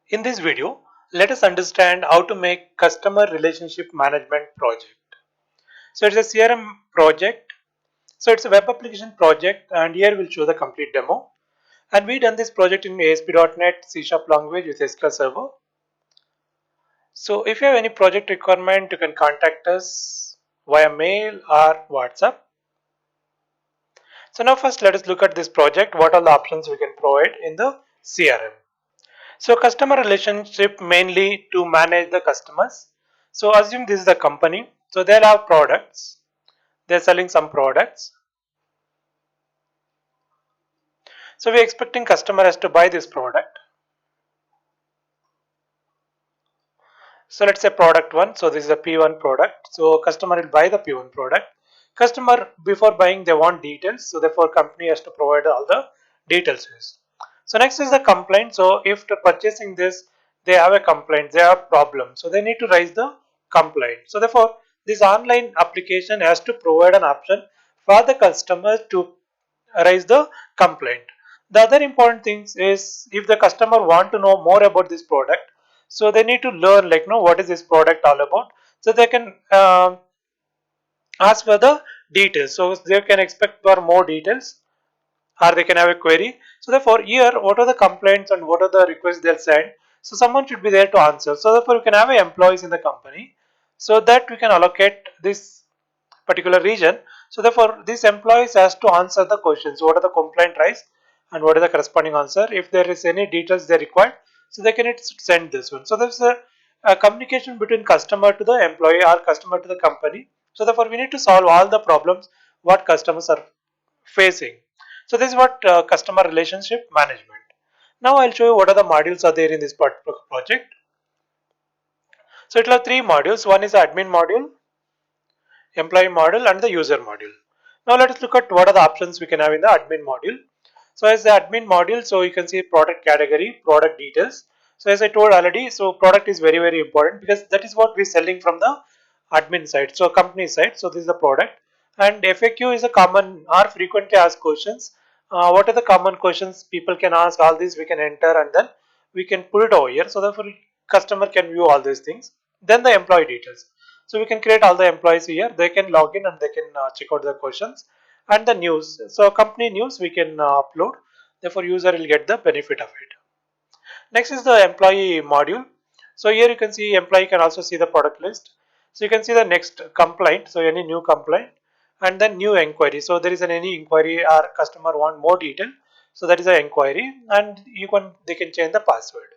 In this video, let us understand how to make customer relationship management project. So it's a CRM project. So it's a web application project, and here we'll show the complete demo. And we done this project in ASP.NET C# language with SQL Server. So if you have any project requirement, you can contact us via mail or WhatsApp. So now first let us look at this project. What are the options we can provide in the CRM? So customer relationship mainly to manage the customers. So assume this is the company. So they'll have products. They're selling some products. So we're expecting customers to buy this product. So let's say product one. So this is a P1 product. So customer will buy the P1 product. Customer before buying they want details. So therefore company has to provide all the details. So next is the complaint. So if to purchasing this they have a complaint, they have problem. So they need to raise the complaint. So therefore this online application has to provide an option for the customer to raise the complaint. The other important things is if the customer want to know more about this product, so they need to learn like what is this product all about, so they can ask for the details. So they can expect for more details or they can have a query. So therefore here what are the complaints and what are the requests they'll send. So someone should be there to answer. So therefore you can have employees in the company so that we can allocate this particular region. So therefore these employees has to answer the questions. What are the complaint raised and what is the corresponding answer. If there is any details they require, so they can send this one. So there's a communication between customer to the employee or customer to the company. So therefore we need to solve all the problems what customers are facing. So this is what customer relationship management. Now I'll show you what are the modules are there in this particular project. So it will have three modules. One is the admin module, employee module and the user module. Now let us look at what are the options we can have in the admin module. So as the admin module, so you can see product category, product details. So as I told already, so product is very important because that is what we're selling from the admin side, so company side. So this is the product, and FAQ is a common or frequently asked questions. What are the common questions people can ask? All these we can enter and then we can put it over here. So therefore customer can view all these things. Then the employee details. So we can create all the employees here. They can log in and they can check out the questions and the news. So company news we can upload. Therefore user will get the benefit of it. Next is the employee module. So here you can see employee can also see the product list. So you can see the next complaint. So any new complaint and then new inquiry. So there is any inquiry or customer want more detail. So that is an inquiry and they can change the password.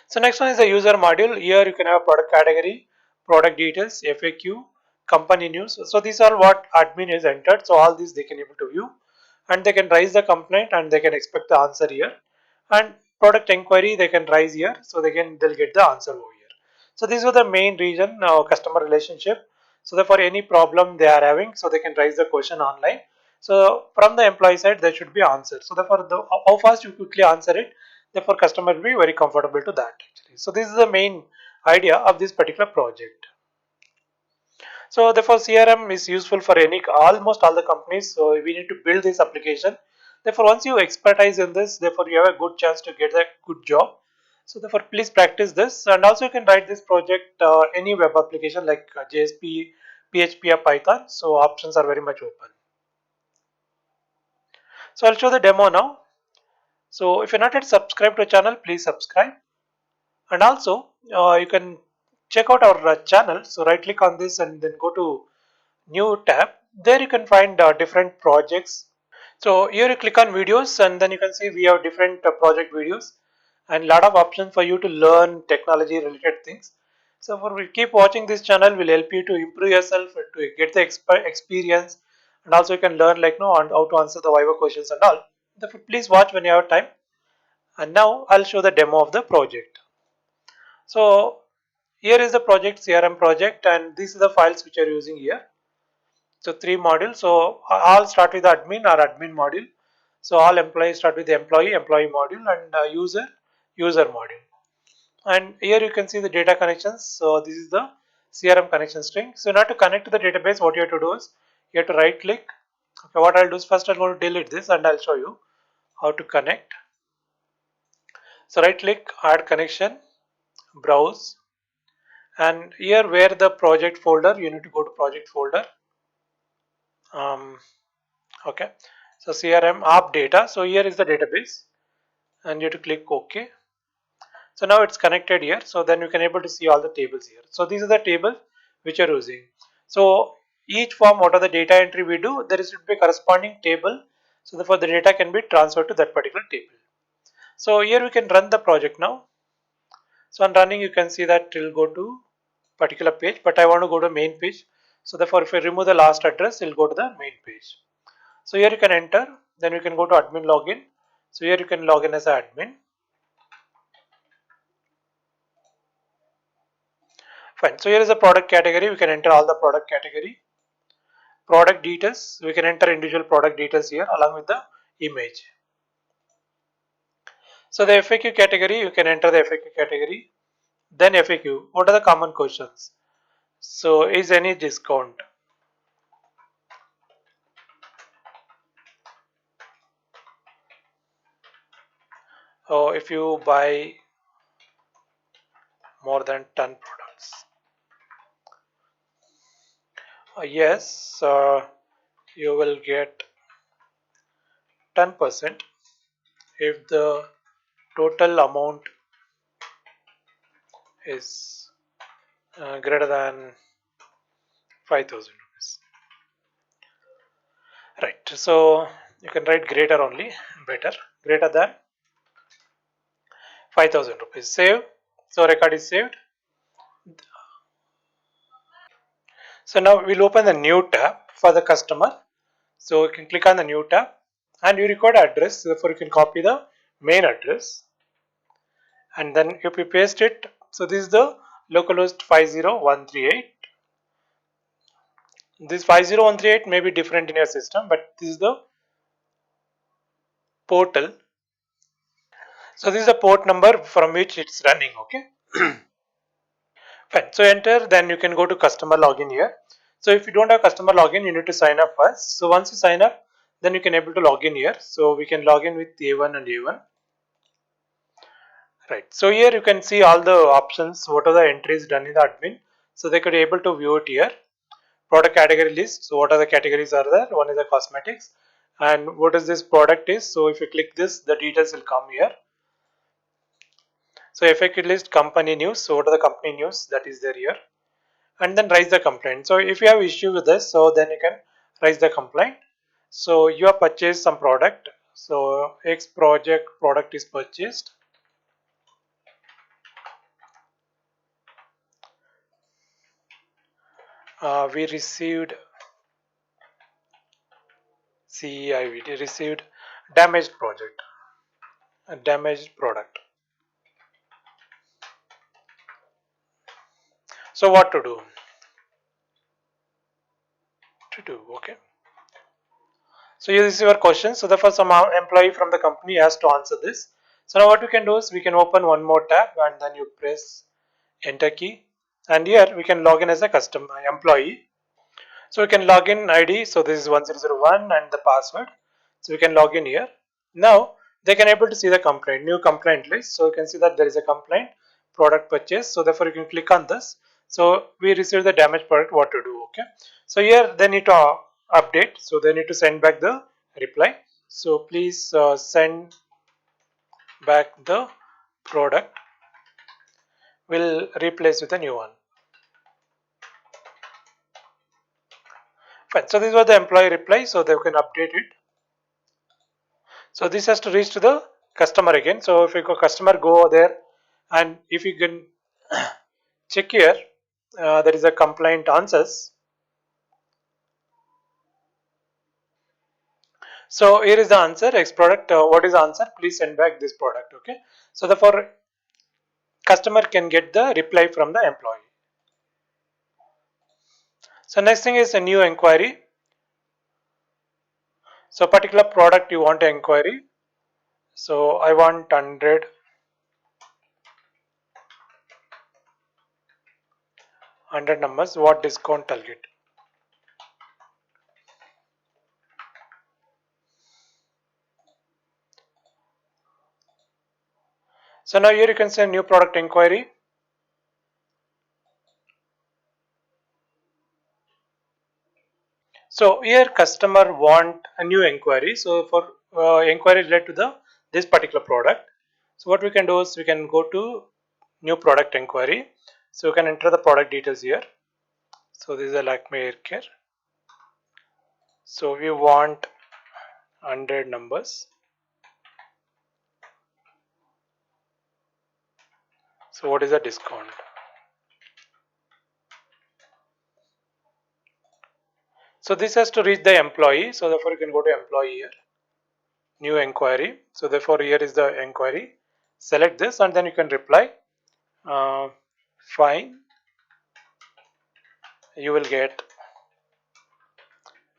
So next one is the user module. Here you can have product category, product details, FAQ, company news. So these are what admin is entered. So all these they can able to view and they can raise the complaint and they can expect the answer here. And product inquiry they can raise here. So they'll get the answer over here. So these are the main region customer relationship. So therefore any problem they are having, so they can raise the question online. So from the employee side there should be answer. So therefore how fast you quickly answer it, therefore customer will be very comfortable to that actually. So this is the main idea of this particular project. So therefore CRM is useful for any almost all the companies. So we need to build this application. Therefore once you expertise in this, therefore you have a good chance to get a good job. So therefore please practice this, and also you can write this project any web application like JSP, PHP or Python. So options are very much open. So I'll show the demo now. So if you're not yet subscribed to the channel, please subscribe. And also you can check out our channel. So right click on this and then go to new tab. There you can find different projects. So here you click on videos and then you can see we have different project videos and lot of options for you to learn technology related things. So for we keep watching this channel will help you to improve yourself, to get the experience, and also you can learn like on how to answer the Viva questions and all. Therefore please watch when you have time. And now I'll show the demo of the project. So here is the project, CRM project, and these are the files which are using here. So three modules. So all start with the admin or admin module. So all employees start with the employee module, and user module. And here you can see the data connections. So this is the CRM connection string. So now to connect to the database, what you have to do is you have to right click. Okay, what I'll do is first I'm going to delete this and I'll show you how to connect. So right click, add connection, browse, and here where the project folder, you need to go to project folder. Okay, so CRM app data. So here is the database, and you have to click OK. So now it's connected here. So then you can able to see all the tables here. So these are the tables which you're using. So each form, what are the data entry we do, there should be a corresponding table. So therefore the data can be transferred to that particular table. So here we can run the project now. So on running, you can see that it will go to particular page, but I want to go to main page. So therefore if I remove the last address, it will go to the main page. So here you can enter, then you can go to admin login. So here you can log in as an admin. Fine. So here is the product category. We can enter all the product category. Product details. We can enter individual product details here along with the image. So the FAQ category, you can enter the FAQ category. Then FAQ. What are the common questions? So is any discount? Oh, if you buy more than 10 products. Yes, you will get 10% if the total amount is greater than 5,000 rupees. Right, so you can write greater only, better, greater than 5,000 rupees. Save. So record is saved. So now we'll open the new tab for the customer. So you can click on the new tab and you record address. Therefore you can copy the main address and then if you paste it. So this is the localhost 50138. This 50138 may be different in your system, but this is the portal. So this is the port number from which it's running. Okay. Fine. So enter, then you can go to customer login here. So if you don't have customer login, you need to sign up first. So once you sign up, then you can able to log in here. So we can log in with A1 and A1. Right. So here you can see all the options, what are the entries done in the admin. So they could be able to view it here. Product category list. So what are the categories are there? One is the cosmetics. And what is this product is? So if you click this, the details will come here. So FAQ list company news. So what are the company news that is there here? And then raise the complaint. So if you have issue with this, so then you can raise the complaint. So you have purchased some product. So X project product is purchased. We received CEIV, received damaged project, a damaged product. So what to do? Okay. So this is your question. So the first employee from the company has to answer this. So now what we can do is we can open one more tab and then you press enter key. And here we can log in as a customer employee. So we can log in ID. So this is 1001 and the password. So we can log in here. Now they can able to see the complaint, new complaint list. So you can see that there is a complaint, product purchase. So therefore you can click on this. So we received the damaged product, what to do? Okay. So here they need to update. So they need to send back the reply. So please send back the product. We'll replace with a new one. Fine. So this was the employee reply. So they can update it. So this has to reach to the customer again. So if you go customer, go there, and if you can check here, there is a complaint answers. So here is the answer, X product. What is the answer? Please send back this product. Okay. So therefore, customer can get the reply from the employee. So next thing is a new inquiry. So particular product you want to inquiry. So I want 100 numbers. What discount I'll get? So now here you can say new product inquiry. So here customer want a new inquiry. So for inquiry related to the this particular product. So what we can do is we can go to new product inquiry. So you can enter the product details here. So this is a Lakme hair care. So we want 100 numbers. So what is the discount? So this has to reach the employee. So therefore you can go to employee here, new inquiry. So therefore here is the inquiry. Select this and then you can reply. Fine. You will get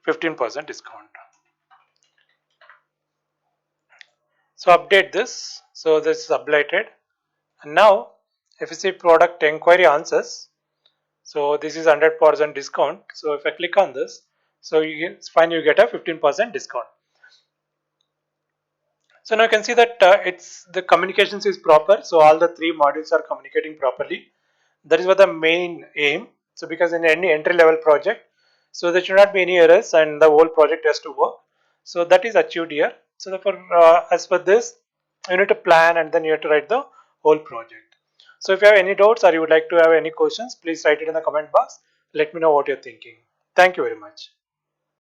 15% discount. So update this. So this is updated. And now if you see product inquiry answers, so this is 100% discount. So if I click on this, so it's fine, you get a 15% discount. So now you can see that it's the communications is proper. So all the three modules are communicating properly. That is what the main aim. So because in any entry level project, so there should not be any errors and the whole project has to work. So that is achieved here. So therefore, as per this, you need to plan and then you have to write the whole project. So if you have any doubts or you would like to have any questions, please write it in the comment box. Let me know what you're thinking. Thank you very much.